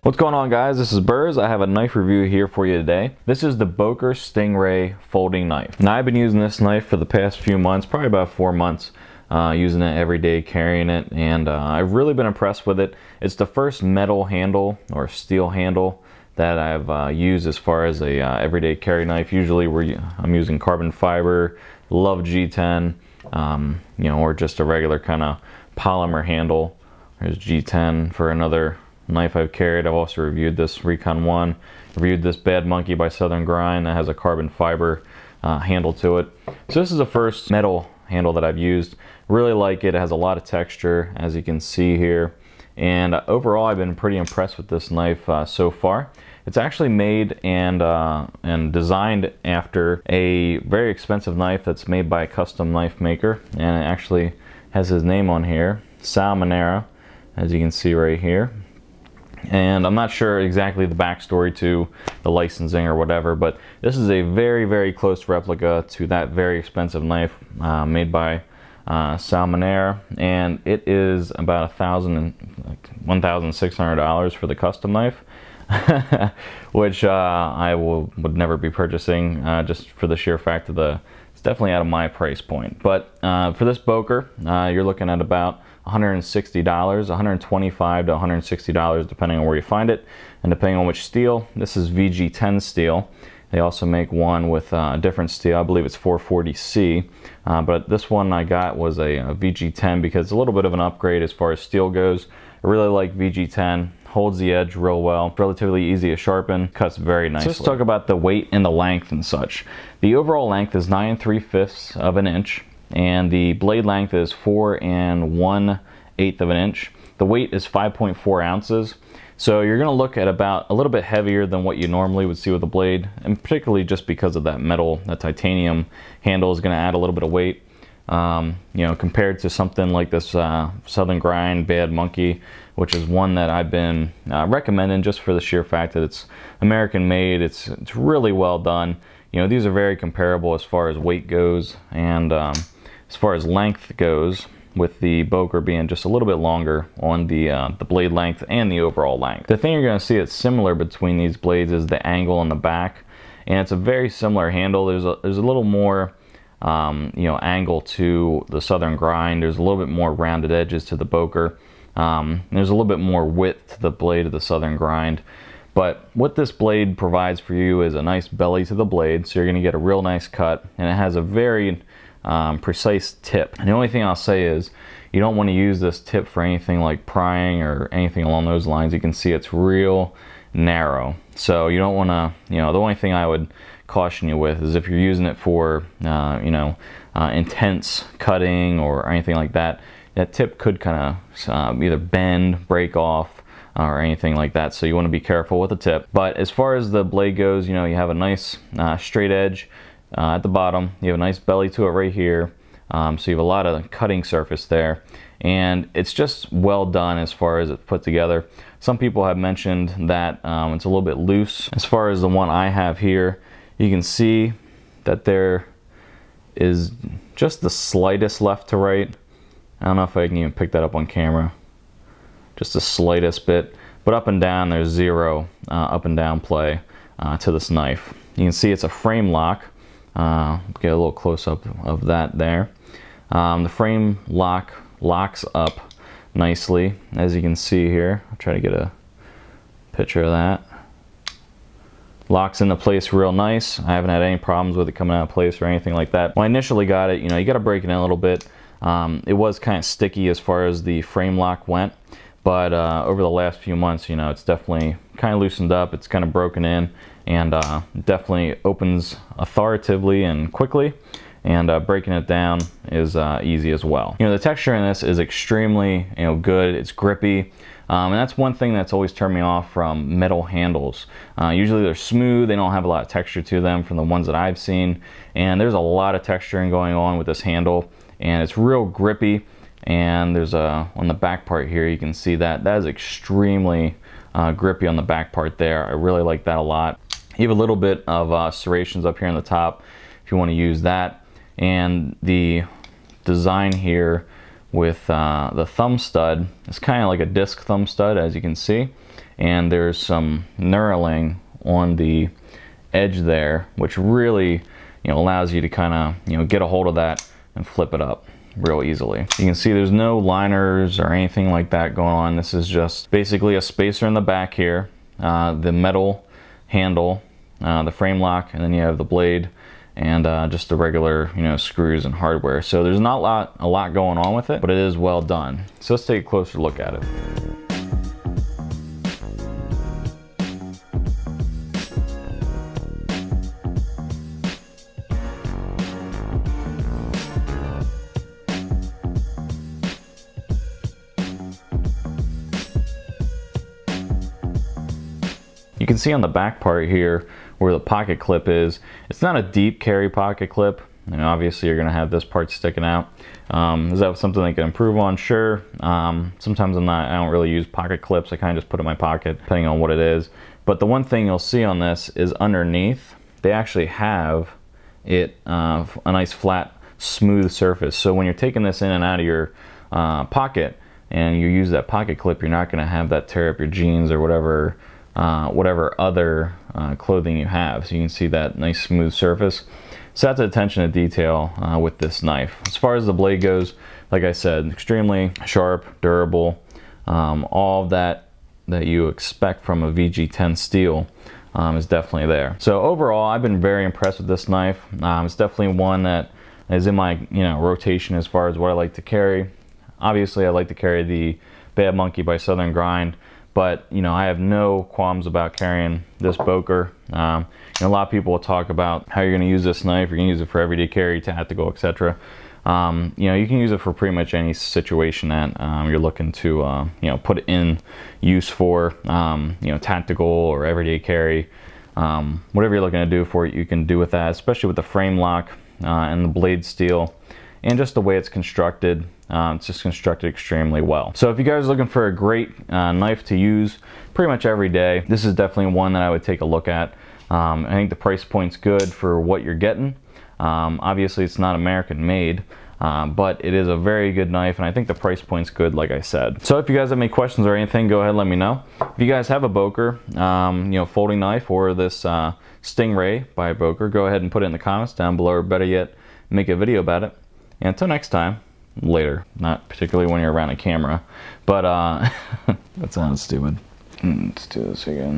What's going on, guys? This is Berz. I have a knife review here for you today. This is the Boker Stingray folding knife. Now, I've been using this knife for the past few months, probably about 4 months, using it every day, carrying it, and I've really been impressed with it. It's the first metal handle or steel handle that I've used as far as a everyday carry knife. Usually I'm using carbon fiber, love G10, you know, or just a regular kind of polymer handle. There's G10 for another knife I've carried. I've also reviewed this Recon 1, reviewed this Bad Monkey by Southern Grind that has a carbon fiber handle to it. So this is the first metal handle that I've used. Really like it. It has a lot of texture, as you can see here, and overall I've been pretty impressed with this knife so far. It's actually made and designed after a very expensive knife that's made by a custom knife maker, and it actually has his name on here, Sal Manaro, as you can see right here. And I'm not sure exactly the backstory to the licensing or whatever, but this is a very, very close replica to that very expensive knife made by Sal Manaro, and it is about $1,600 for the custom knife, which I would never be purchasing just for the sheer fact of it's definitely out of my price point. But for this Boker, you're looking at about $160, $125 to $160 depending on where you find it and depending on which steel. This is VG10 steel. They also make one with a different steel. I believe it's 440C, but this one I got was a VG10 because it's a little bit of an upgrade as far as steel goes. I really like VG10. Holds the edge real well, relatively easy to sharpen, cuts very nicely. So let's talk about the weight and the length and such. The overall length is 9 3/5 of an inch, and the blade length is 4 1/8 of an inch. The weight is 5.4 ounces. So you're gonna look at about a little bit heavier than what you normally would see with a blade, and particularly just because of that metal, that titanium handle is gonna add a little bit of weight. You know, compared to something like this Southern Grind Bad Monkey, which is one that I've been recommending just for the sheer fact that it's American made. It's really well done. You know, these are very comparable as far as weight goes, and as far as length goes, with the Boker being just a little bit longer on the blade length and the overall length. The thing you're going to see that's similar between these blades is the angle on the back, and it's a very similar handle. There's a little more you know, angle to the Southern Grind. There's a little bit more rounded edges to the Boker. There's a little bit more width to the blade of the Southern Grind. But what this blade provides for you is a nice belly to the blade, so you're going to get a real nice cut, and it has a very precise tip. And the only thing I'll say is you don't want to use this tip for anything like prying or anything along those lines. You can see it's real narrow, so you don't want to, you know, the only thing I would caution you with is if you're using it for you know, intense cutting or anything like that, that tip could kind of either bend, break off, or anything like that, so you want to be careful with the tip. But as far as the blade goes, you know, you have a nice straight edge at the bottom. You have a nice belly to it right here, so you have a lot of cutting surface there, and it's just well done as far as it's put together. Some people have mentioned that it's a little bit loose. As far as the one I have here, you can see that there is just the slightest left to right. I don't know if I can even pick that up on camera. Just the slightest bit, but up and down there's zero up and down play to this knife. You can see it's a frame lock. Get a little close up of that there. The frame lock locks up nicely, as you can see here. I'll try to get a picture of that. Locks into place real nice. I haven't had any problems with it coming out of place or anything like that. When I initially got it, you know, you got to break it in a little bit. It was kind of sticky as far as the frame lock went, but over the last few months, you know, it's definitely kind of loosened up. It's kind of broken in, and definitely opens authoritatively and quickly, and breaking it down is easy as well. You know, the texture in this is extremely, you know, good. It's grippy. And that's one thing that's always turned me off from metal handles. Usually they're smooth, they don't have a lot of texture to them from the ones that I've seen, and there's a lot of texturing going on with this handle, and it's real grippy. And there's on the back part here, you can see that is extremely grippy on the back part there. I really like that a lot. You have a little bit of serrations up here on the top if you want to use that, and the design here with the thumb stud. It's kind of like a disc thumb stud, as you can see, and there's some knurling on the edge there, which really, allows you to kind of, get a hold of that and flip it up real easily. You can see there's no liners or anything like that going on. This is just basically a spacer in the back here, the metal handle, the frame lock, and then you have the blade and just the regular, screws and hardware. So there's not a lot going on with it, but it is well done. So let's take a closer look at it. You can see on the back part here where the pocket clip is, it's not a deep carry pocket clip. Obviously you're gonna have this part sticking out. Is that something they can improve on? Sure. Sometimes I don't really use pocket clips. I kind of just put it in my pocket, depending on what it is. But the one thing you'll see on this is underneath, they actually have it a nice flat, smooth surface. So when you're taking this in and out of your pocket and you use that pocket clip, you're not gonna have that tear up your jeans or whatever other clothing you have. So you can see that nice smooth surface. So that's attention to detail with this knife. As far as the blade goes, like I said, extremely sharp, durable, all of that you expect from a VG10 steel is definitely there. So overall, I've been very impressed with this knife. It's definitely one that is in my rotation as far as what I like to carry. Obviously, I like to carry the Bad Monkey by Southern Grind, but I have no qualms about carrying this Boker. A lot of people will talk about how you're going to use this knife. You're going to use it for everyday carry, tactical, etc. You can use it for pretty much any situation that you're looking to put it in use for, tactical or everyday carry. Whatever you're looking to do for it, you can do with that, especially with the frame lock and the blade steel and just the way it's constructed. It's just constructed extremely well. So if you guys are looking for a great knife to use pretty much every day, this is definitely one that I would take a look at. I think the price point's good for what you're getting. Obviously it's not American made, but it is a very good knife, and I think the price point's good, like I said. So if you guys have any questions or anything, go ahead and let me know. If you guys have a Boker folding knife or this Stingray by Boker, go ahead and put it in the comments down below, or better yet, make a video about it. And until next time, later. Not particularly when you're around a camera, but that sounds stupid. Let's do this again.